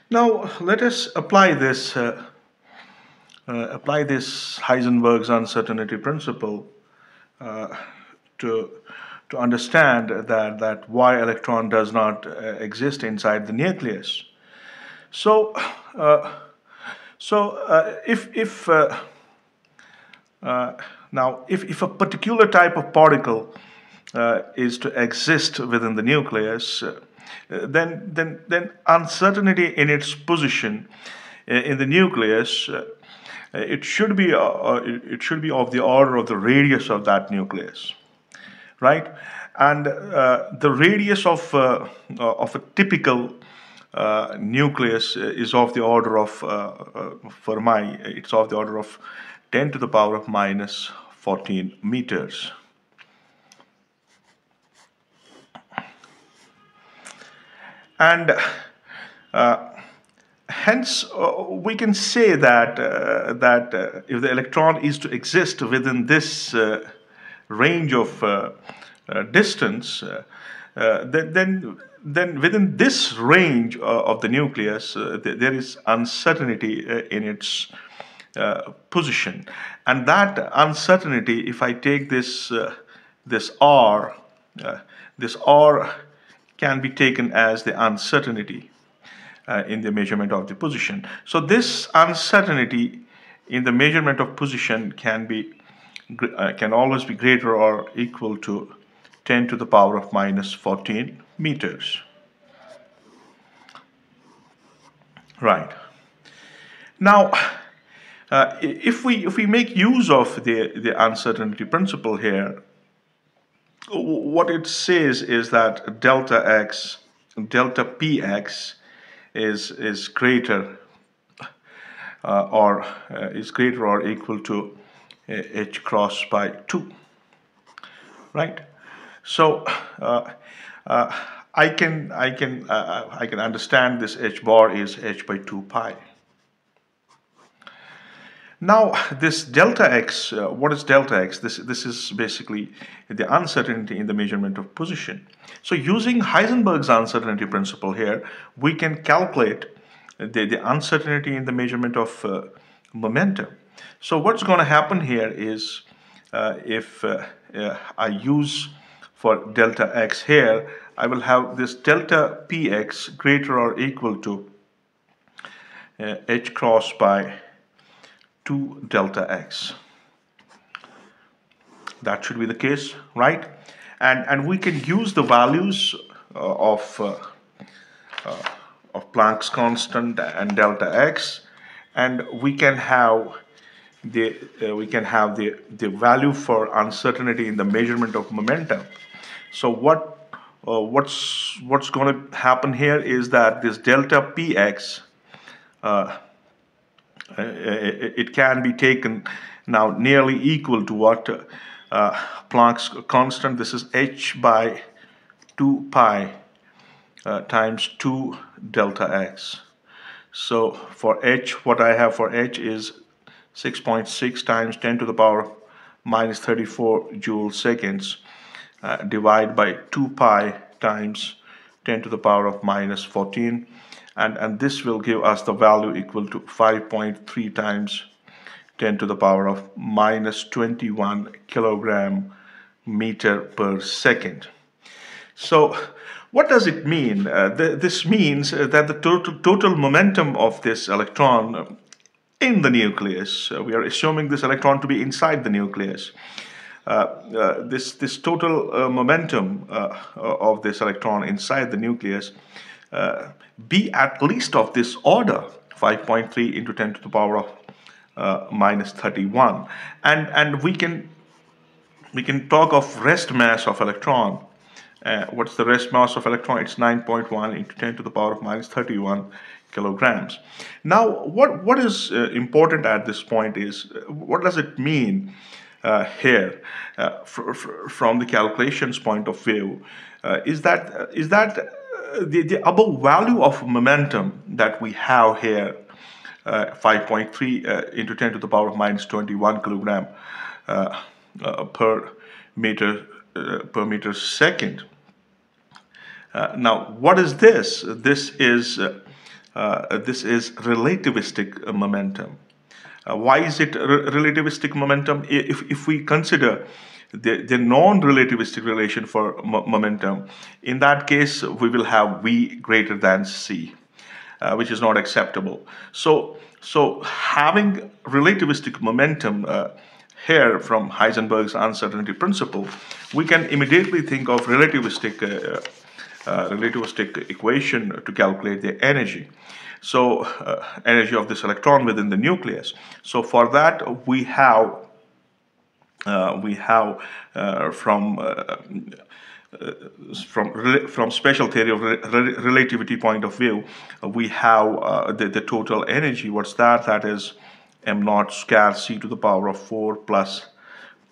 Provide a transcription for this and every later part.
Now let us apply this Heisenberg's uncertainty principle to to understand that why electron does not exist inside the nucleus. So if now if a particular type of particle is to exist within the nucleus, then uncertainty in its position in the nucleus, it should be of the order of the radius of that nucleus, right? And the radius of a typical nucleus is of the order of Fermi. It's of the order of 10 to the power of minus 14 meters. And hence, we can say that if the electron is to exist within this range of distance, then within this range of the nucleus, there is uncertainty in its position, and that uncertainty, if I take this r, this r can be taken as the uncertainty in the measurement of the position. So this uncertainty in the measurement of position can always be greater or equal to 10 to the power of minus 14 meters. Right. Now, if we make use of the uncertainty principle here, what it says is that delta px is greater or equal to h cross by 2, right? So I can understand this h bar is h by 2 pi. Now, this delta x, what is delta x? This is basically the uncertainty in the measurement of position. So using Heisenberg's uncertainty principle here, we can calculate the uncertainty in the measurement of momentum. So what's going to happen here is if I use for delta x here, I will have this delta px greater or equal to h cross by 2 delta x. That should be the case, right? And we can use the values of Planck's constant and delta x, and we can have the value for uncertainty in the measurement of momentum. So what's going to happen here is that this delta px it can be taken now nearly equal to what Planck's constant. This is h by 2 pi times 2 delta x. So for h, what I have for h is 6.6 times 10 to the power minus 34 joule seconds divided by 2 pi times 10 to the power of minus 14. And this will give us the value equal to 5.3 times 10 to the power of minus 21 kilogram meter per second. So what does it mean? This means that the total momentum of this electron in the nucleus, we are assuming this electron to be inside the nucleus, this total momentum of this electron inside the nucleus be at least of this order, 5.3 into 10 to the power of minus 31, and we can talk of rest mass of electron. What's the rest mass of electron? It's 9.1 into 10 to the power of minus 31 kilograms. Now, what is important at this point is what does it mean here from the calculations point of view? Is that the above value of momentum that we have here, 5.3 into 10 to the power of minus 21 kilogram per meter second. Now, what is this? This is this is relativistic momentum. Why is it relativistic momentum? If we consider the non-relativistic relation for momentum, in that case we will have V greater than C, which is not acceptable. So having relativistic momentum here from Heisenberg's uncertainty principle, we can immediately think of relativistic equation to calculate the energy. So energy of this electron within the nucleus. So for that from special theory of relativity point of view, we have the total energy. What's that? That is m naught square c to the power of 4 plus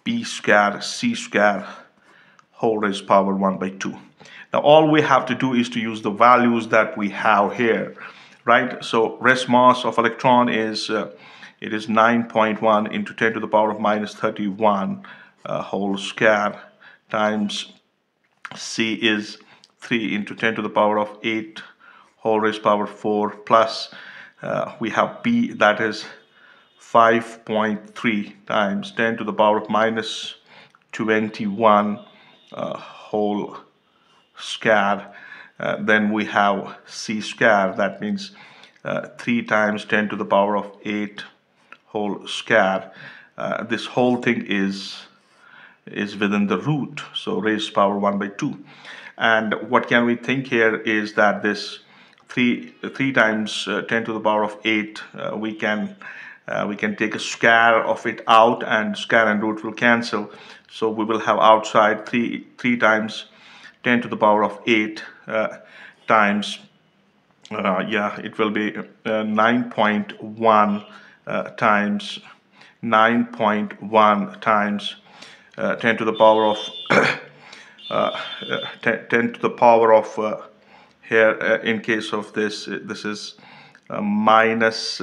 p square c square whole raised power 1 by 2. Now all we have to do is to use the values that we have here, right? So rest mass of electron is it is 9.1 into 10 to the power of minus 31 whole square times C is 3 into 10 to the power of 8 whole raised power 4 plus we have P, that is 5.3 times 10 to the power of minus 21 whole square. Then we have C square, that means 3 times 10 to the power of 8 whole square. This whole thing is within the root, so raised power 1 by 2. And what can we think here is that this 3 times 10 to the power of 8, we can take a square of it out, and square and root will cancel. So we will have outside 3 times 10 to the power of 8 times, it will be 9.1 times 9.1 times 10 to the power of 10 to the power of here in case of this is minus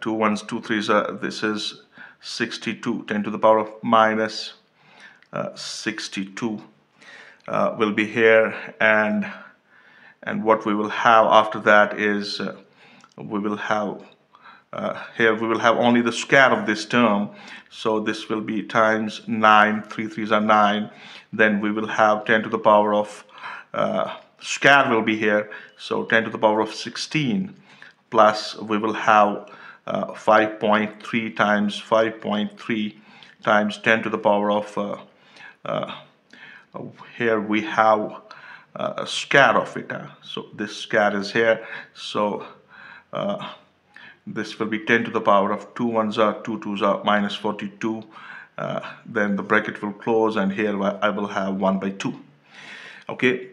2 ones 2 threes, this is 62. 10 to the power of minus 62 will be here, and what we will have after that is we will have here we will have only the square of this term, so this will be times 9, 3 threes are 9. Then we will have 10 to the power of square will be here, so 10 to the power of 16 plus we will have 5.3 times 5.3 times 10 to the power of here we have a square of it. So this square is here, so this will be 10 to the power of 2 ones are 2 twos are minus 42. Then the bracket will close, and here I will have 1 by 2. Okay,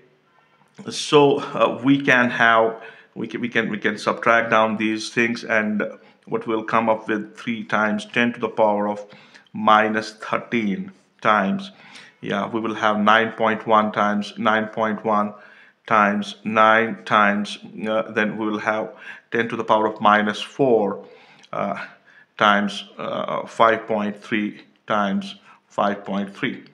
so we can subtract down these things, and what will come up with 3 times 10 to the power of minus 13 times, we will have 9.1 times 9.1 times 9 times, then we will have 10 to the power of minus 4 times 5.3 times 5.3.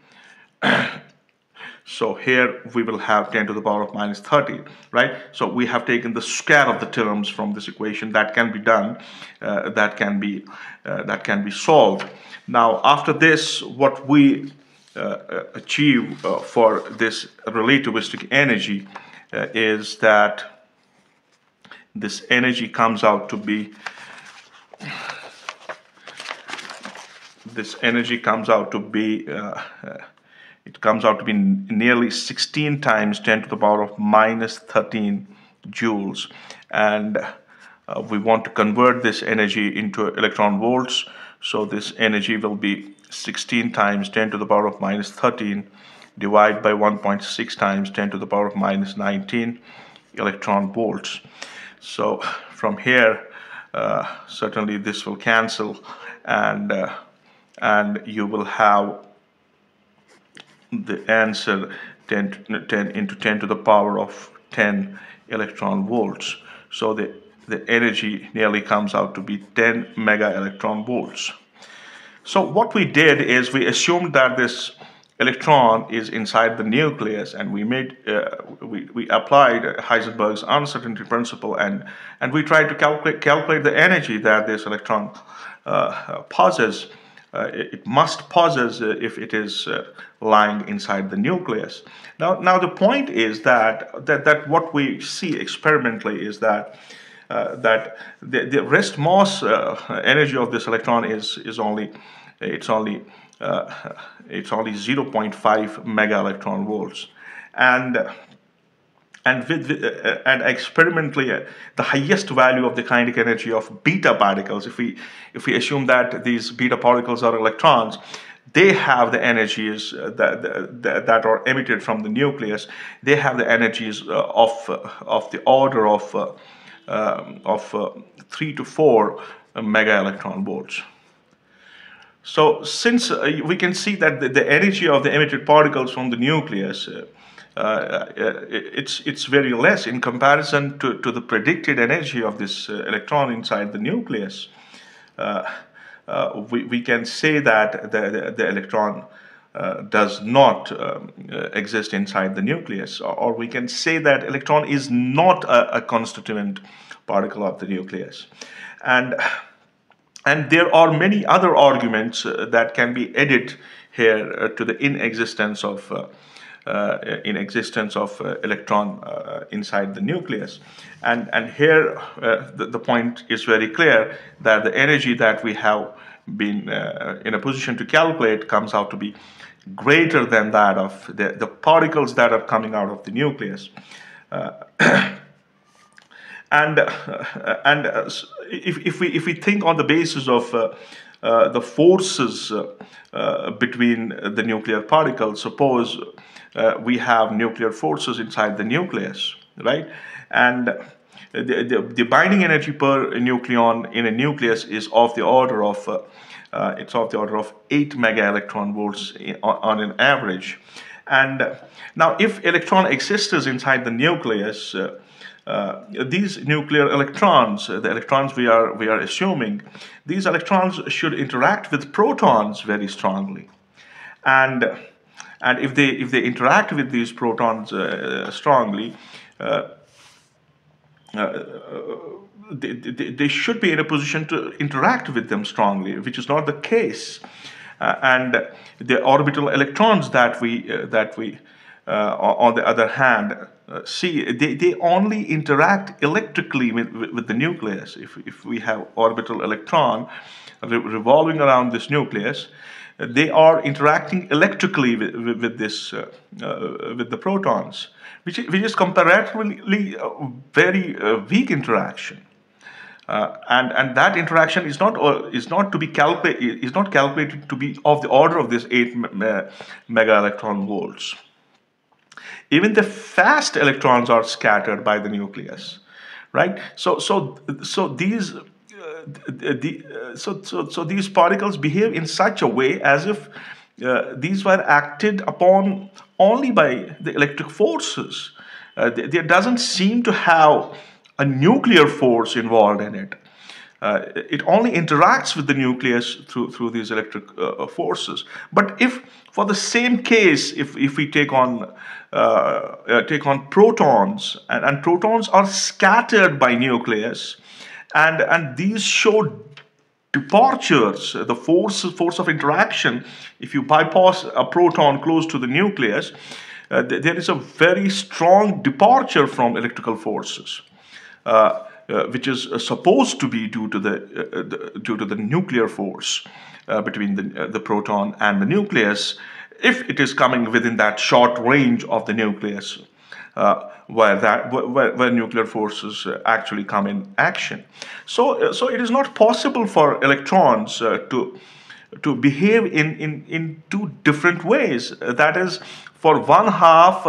So here we will have 10 to the power of minus 13, right? So we have taken the square of the terms from this equation. That can be done, that can be solved. Now after this, what we achieve for this relativistic energy is that this energy comes out to be it comes out to be nearly 16 times 10 to the power of minus 13 joules, and we want to convert this energy into electron volts. So this energy will be 16 times 10 to the power of minus 13 divided by 1.6 times 10 to the power of minus 19 electron volts. So from here, certainly this will cancel, and you will have the answer 10 into 10 to the power of 10 electron volts. So the energy nearly comes out to be 10 mega electron volts. So what we did is we assumed that this electron is inside the nucleus, and we applied Heisenberg's uncertainty principle, and we tried to calculate the energy that this electron possesses. It must possess if it is lying inside the nucleus. Now the point is that what we see experimentally is that the rest mass energy of this electron is only it's only 0.5 mega electron volts, and and experimentally the highest value of the kinetic energy of beta particles, if we assume that these beta particles are electrons, they have the energies that are emitted from the nucleus. They have the energies of the order of 3 to 4 mega electron volts. So since we can see that the energy of the emitted particles from the nucleus, it's very less in comparison to the predicted energy of this electron inside the nucleus. We can say that the electron does not exist inside the nucleus, or we can say that electron is not a constituent particle of the nucleus. And there are many other arguments that can be added here to the inexistence of electron inside the nucleus. And here the point is very clear that the energy that we have been in a position to calculate comes out to be greater than that of the particles that are coming out of the nucleus. If we think on the basis of the forces between the nuclear particles, suppose we have nuclear forces inside the nucleus, right? And the binding energy per nucleon in a nucleus is of the order of 8 mega electron volts on an average. And now, if electron exists inside the nucleus, these nuclear electrons, the electrons we are assuming, these electrons should interact with protons very strongly, and if they interact with these protons strongly, they should be in a position to interact with them strongly, which is not the case. And the orbital electrons that we on the other hand see, they only interact electrically with the nucleus. If we have orbital electron revolving around this nucleus, they are interacting electrically with the protons, which is comparatively very weak interaction. And that interaction is not calculated to be of the order of this 8 mega electron volts. Even the fast electrons are scattered by the nucleus, right? So these these particles behave in such a way as if these were acted upon only by the electric forces. There doesn't seem to have a nuclear force involved in it. It only interacts with the nucleus through these electric forces. But if, for the same case, if we take on protons, and protons are scattered by nucleus, and these show departures, the force of interaction. If you bypass a proton close to the nucleus, there is a very strong departure from electrical forces, which is supposed to be due to the nuclear force between the proton and the nucleus, if it is coming within that short range of the nucleus, where nuclear forces actually come in action. So it is not possible for electrons to behave in two different ways. That is, for one half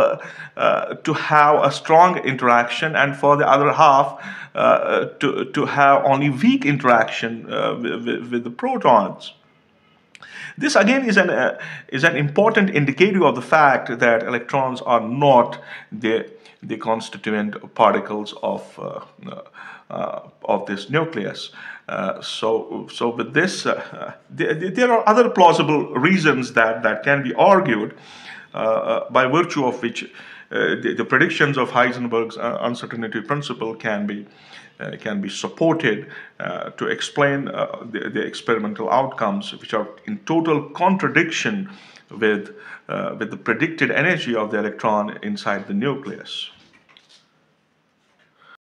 to have a strong interaction, and for the other half to have only weak interaction with the protons. This again is an important indicator of the fact that electrons are not the constituent particles of this nucleus. So with this, there are other plausible reasons that can be argued, by virtue of which the predictions of Heisenberg's uncertainty principle can be supported to explain the experimental outcomes, which are in total contradiction with the predicted energy of the electron inside the nucleus.